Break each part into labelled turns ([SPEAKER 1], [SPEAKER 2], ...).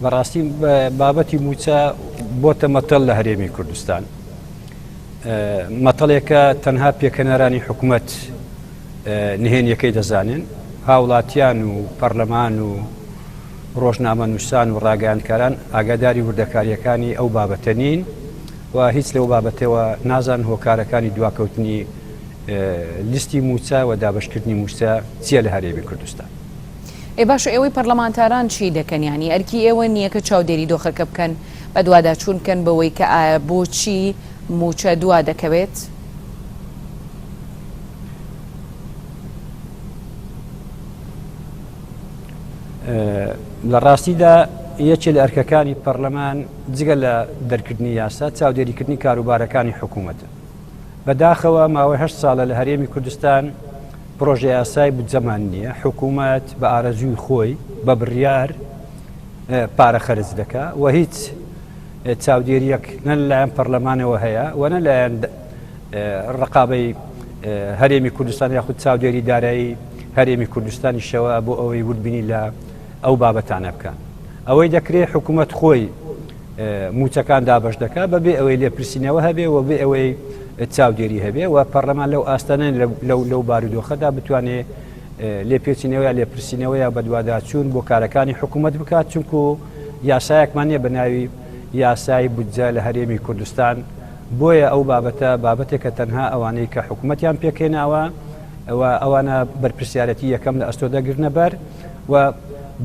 [SPEAKER 1] بەڕاستی بابەتی موچە بۆتە مەتەڵ لە هەرێمی کوردستان مەتەڵێکە تەنها پێکەنەرانی حکوومەت نهێنیەکەی دەزانن هاوڵاتیان و پەرلەمان و ڕۆژنامە نووسان و ڕاگەیاندکاران ئاگاداری وردەکاریەکانی ئەو بابەتە نین و هیچ لەو بابەتەوە نازان هۆکارەکانی دواکەوتنی لیستی موچە و دابشکردنی موچە چیە لە هەرێمی کوردستان.
[SPEAKER 2] باش ئێوەی پەرلەمانتاران چی دەکەن ینی ئەرکی ئێوە نییە کە چاودێری دۆخەکە بکەن بە دوواداچوون بکەن بەوەی کە ئایا بۆچی موچە دوا دەکەوێت؟
[SPEAKER 1] لە ڕاستیدا یەکێ لە ئەرکەکانی پەرلەمان جگە لە دەرکردنی یاسا چاودێریکردنی کاروبارەکانی حکوومەتە. بەداخەوە ماوەی 8 ساڵە لە هەرێمی کوردستان پرۆژە یاسای بودجەمان نییە حکوومەت بە ئارەزووی خۆی بە بڕیار پارە خەرج دەکا و هیچ چاودێریەک نە لەلایەن پەرلەمانەوە هەیە و نە لایەن ڕقابەی هەرێمی کوردستان یاخود چاودێری دارایی هەرێمی کوردستانی شەوە بۆ ئەوەی وردبینی لە ئەو بابەتانە بکەن. ئەوەی دەکرێت حکوومەت خۆی موچەکان دابش دەکا بەبێ ئەوەی لێپرسینەوە هەبێ و بێ ئەوەی چاودێری هەبێ و پەرلەمان لەو ئاستانە لەو بارودۆخەدا بتوانێت لێپێچینەوە لێپرسینەوە یا بەدواداچوون بۆ کارەکانی حکوومەت بکات چونکو یاسایەکمان نیە بە ناوی یاسای بودجە لە هەرێمی کوردستان بۆیە ئەو بابەتێکە تەنها ئەوانەی کە حکوومەتیان پێکێناوە ئەوانە بەرپرسیارەتی یەکەم لە ئەستۆ دەگرنە بەر و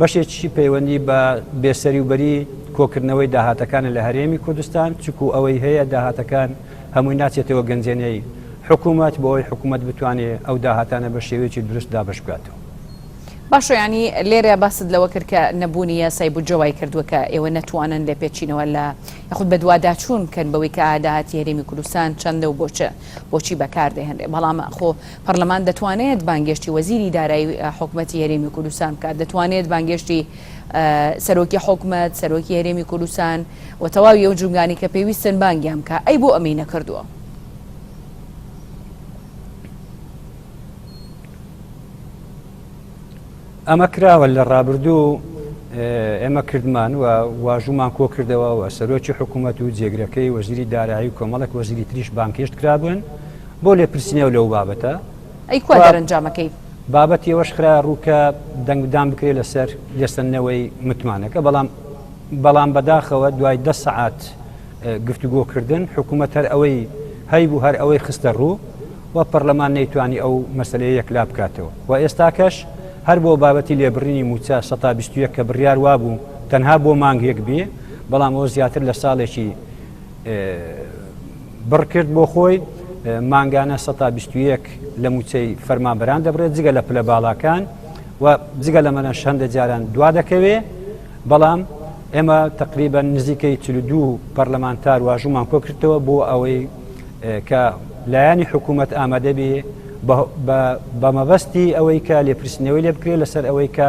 [SPEAKER 1] بەشێکی پەیوەندی بە بێسەری و بەری کۆکردنەوەی داهاتەکانە لە هەرێمی کوردستان چکو ئەوەی هەیە داهاتەکان هەمووی ناچێتەوە گەنجێنەی حکوومەت بۆ ئەوەی حکوومەت بتوانێت ئەو داهاتانە بە شێوەیەکی درست دابش بکاتەوە.
[SPEAKER 2] باشە ینی لێرە باست لەوە کرد کە نەبوونی یاسای بودجەوای کردووە کە ئێوە نەتوانن لێ پێچینەوە لە یاخود بە دوواداچوون کەن بەوەی کە ئاداهاتی هەرێمی کوردستان چەندە و بۆچی بەکاردەهێنرێ بەڵام خۆ پەرلەمان دەتوانێت بانگێشتی وەزیری دارایی حکوومەتی هەرێمی کوردستان بکات دەتوانێت بانگێشتی سەرۆکی حکوومەت سەرۆکی هەرێمی کوردستان و تەواوی ئەو جومگانی کە پێویستن بانگیان بکە ئەی بۆ ئەمەی نەکردووە.
[SPEAKER 1] ئەمە کراوە لە ڕابردوو ئێمە کردمان و واژومان کۆ کردەوە و سەرۆکی حکوومەت و جێگرەکەی وەزیری دارایی و کۆمەڵک وەزیری تریش بانکێشت کرابوون بۆ لێپرسینەوە لەو بابەتە
[SPEAKER 2] ئەی کوا دەرەنجامەکەی
[SPEAKER 1] بابەتی ئەوەش خرا ڕووکە دەنگدان بکرێت لەسەر لێستنەوەی متمانەکە بەڵام بەداخەوە دوای 10 سەعات گفتوگۆکردن حکوومەت هەر ئەوەی هەیبوو هەر ئەوەی خستە ڕوو و پەرلەمان نەیتوانی ئەو مەسەلەیە یەکلا بکاتەوە و ئێستاکەش هەر بۆ بابەتی لێبڕینی موچە 121 کە بڕیار وابوو تەنها بۆ مانگێک بێ بەڵام ئەو زیاتر لە ساڵێکی بڕکرد بۆ خۆی مانگانە 121 لە موچەی فەرمانبەران دەبرێت جگە لە پلە باڵاکان و جگە لە منە شەندە جاران دوا دەکەوێ بەڵام ئێمە تقریبا نزیکەی 42 پەرلەمانتار واژومان کۆ کردەوە بۆ ئەوەی کە لایانی حکوومەت ئامادە بێ بە مەبەستی ئەوەی کە لێپرسینەوەی لێ بکرێت لەسەر ئەوەی کە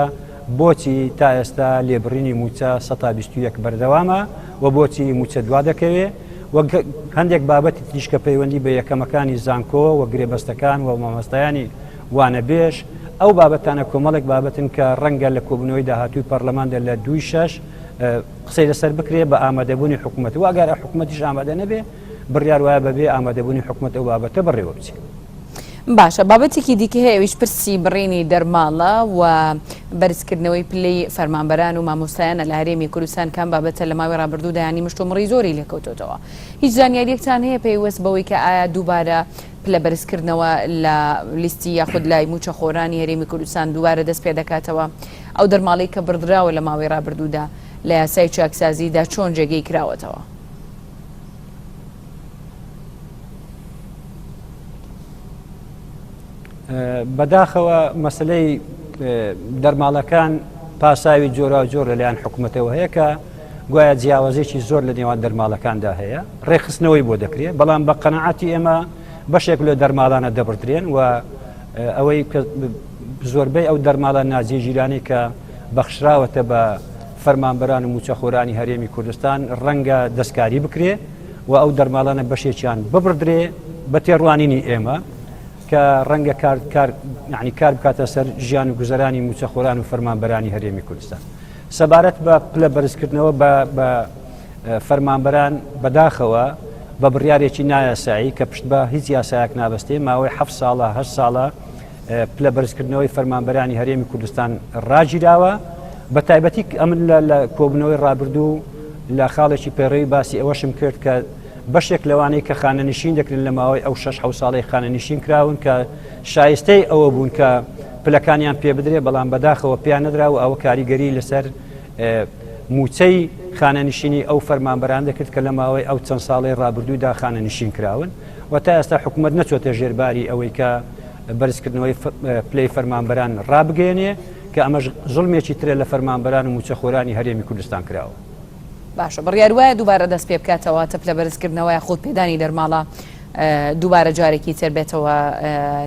[SPEAKER 1] بۆچی تا ئێستا لێبڕینی موچە 121 بەردەوامە و بۆچی موچە دوا دەکەوێت و هەندێک بابەتی تریشکە پەیوەندی بە یەکەمەکانی زانکۆ و گرێبەستەکان و مامۆستایانی وانە بێش ئەو بابەتانە کۆمەڵێک بابەتن کە ڕەنگە لە کۆبنەوەی داهاتووی پەرلەماندا لە 2/6 قسەی لەسەر بکرێت بە ئامادەبوونی حکوومەت و ئەگەر حکوومەتیش ئامادە نەبێ بڕیار وایە بەبێ ئامادەبوونی حکوومەت ئەو بابەتە بڕێوە بچێت.
[SPEAKER 2] باشە بابەتێکی دیکە هەیە ئەویش پرسی بڕینی دەرماڵە و بەرزکردنەوەی پلەی فەرمانبەران و مامۆستایانە لە هەرێمی کوردستان کام بابەتە لە ماوەی ڕابردوودا ینی مشتۆمڕی زۆری لێکەوتۆتەوە هیچ زانیاریەکتان هەیە پێیوەست بەوەی کە ئایا دووبارە پلە بەرزکردنەوە لە لیستی یاخود لای موچە خۆرانی هەرێمی کوردستان دووبارە دەست پێ دەکاتەوە ئەو دەرماڵی کە بردراوە لە ماوەی ڕابردوودا لە یاسای چاکسازیدا چۆن جێگەی کراوەتەوە؟
[SPEAKER 1] بەداخەوە مەسلەی دەرماڵەکان پاساوی جۆرا جۆر لەلایەن حکوومەتەوە هەیە کە گوایە جیاوازێکی زۆر لە نێوان دەرماڵەکاندا هەیە ڕێخستنەوەی بۆ دەکرێت بەڵام بە قەنەعەتی ئێمە بەشێک لە دەرماڵانە دەبردرێن و ئەوەی زۆربەی ئەو دەرماڵە نازیێژیرانی کە بەخشراوەتە بە فەرمانبەران و موچەخۆرانی هەرێمی کوردستان ڕەنگە دەستکاری بکرێ و ئەو دەرماڵانە بەشێکیان ببردرێ بە تێڕوانینی ئێمە کە ڕەنگە کار بکاتە سەر ژیان و گوزەرانی موچەخۆران و فەرمانبەرانی هەرێمی کوردستان. سەبارەت بە پلە بەرزکردنەوە بە فەرمانبەران بەداخەوە بە بڕیارێکی نایاسایی کە پشت بە هیچ یاسایەک نابەستێ ماوەی 7 ساڵە 8 ساڵە پلە بەرزکردنەوەی فەرمانبەرانی هەرێمی کوردستان ڕاگیراوە بە تایبەتی ئەمن لە کۆبنەوەی ڕابردوو لە خاڵێکی پێڕەوی باسی ئەوەشم کرد کە بەشێک لەوانەی کە خانەنشین دەکرێن لە ماوەی ئەو 6 ساڵی خانەنشین کراون کە شایستەی ئەوە بوون کە پلەکانیان پێ بدرێ بەڵام بەداخەوە پیان نەدرا و ئەوە کاریگەری لەسەر موچەی خانەنشینی ئەو فەرمانبەران دەکرد کە لە ماوەی ئەو چەند ساڵی ڕابردوودا خانەنشین کراون و تا ئێستا حکوومەت نەچۆتە ژێرباری ئەوەی کە بەرزکردنەوەی پلەی فەرمانبەران ڕابگەێنێ کە ئەمەش زوڵمێکی ترێ لە فەرمانبەران و موچەخۆرانی هەرێمی کوردستان کراوە.
[SPEAKER 2] باشە بڕیار وایە دووبارە دەست پێ بکاتەوە تە پلە بەرزکردنەوەی خۆت پێدانی دەرماڵە دووبارە جارێکی تر بێتەوە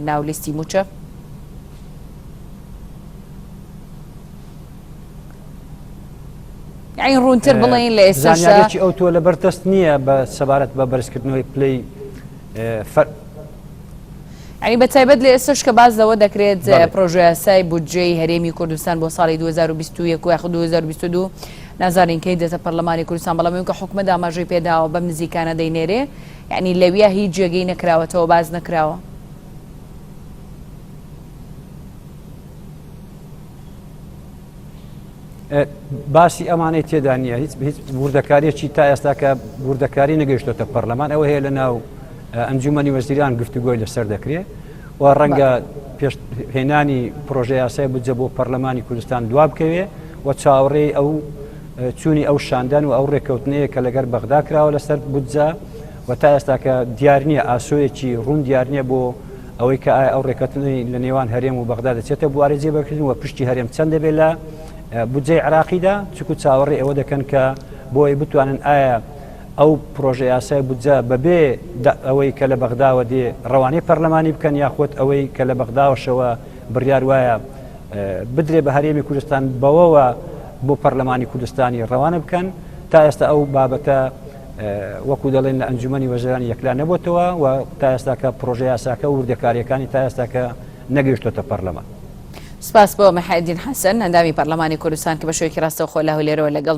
[SPEAKER 2] ناو لیستی موچە؟ یعنی ڕوونتر بڵێن لە ئێستا
[SPEAKER 1] زانیاریی ئەو تۆ لە بەردەست نییە بە سەبارەت بە بەرزکردنەوەی پلەی
[SPEAKER 2] ینی بە تایبەت لە ئێستش کە باز لەوە دەکرێت پرۆژه یاسای بودجەی هەرێمی کوردستان بۆ ساڵی 2021 یاخود 2022 نازانین کەی دێتە پەرلەمانی کوردستان بەڵام کە حکومەت ئاماژەی پێداوە بەم نزیکانە دەینێرێ یعنی لەویە هیچ جێگەی نەکراوەتەوە باز نەکراوە.
[SPEAKER 1] باسی ئەمانەی تێدا نییە هیچ وردەکاریەکی تا ئێستا کە وردەکاری نەگەیشتۆتە پەرلەمان ئەوە هەیە لە ناو ئەنجومەنی وەزیران گفتوگۆی لەسەر دەکرێت و ڕەنگە پێشهێنانی پرۆژە یاسای بودجە بۆ پەرلەمانی کوردستان دوا بکەوێ و چاوەڕێی ئەو چوونی ئەو شاندان و ئەو ڕێکەوتنەیە کە لەگەر بەغدا کراوە لەسەر بودجە و تا ئێستا کە دیار نییە ئاسۆیەکی ڕوون دیار نییە بۆ ئەوەی کە ئایا ئەو ڕێکەوتنەی لە نێوان هەرێم و بەغدا دەچێتە بوارەی جێبەکردن و پشتی هەرێم چەند دەبێت لە بودجەی عراقیدا چکو چاوەڕێ ئەوە دەکەن کە بۆی بتوانن ئایا ئەو پرۆژە یاسای بودجە بەبێ ئەوەی کە لە بەغداوە دێ ڕەوانەی پەرلەمانی بکەن یاخۆت ئەوەی کە لە بەغداوەشەوە بڕیار وایە بدرێ بە هەرێمی کوردستان بەوەوە بۆ پەرلەمانی کوردستانی ڕەوانە بکەن تا ئێستا ئەو بابەتە وەکو دەڵێن لە ئەنجومەنی وەزیرانی یەکلا نەبووتەوە و تا ئێستا کە پرۆژە یاساکە و وردەکاریەکانی تا ئێستا کە نەگەیشتۆتە پەرلەمان.
[SPEAKER 2] سپاس بۆ مەحەدین حەسەن ئەندامی پەرلەمانی کوردستان کە بە شێوەیەکی ڕاستەوخۆ لە هەولێرەوە لەگەڵ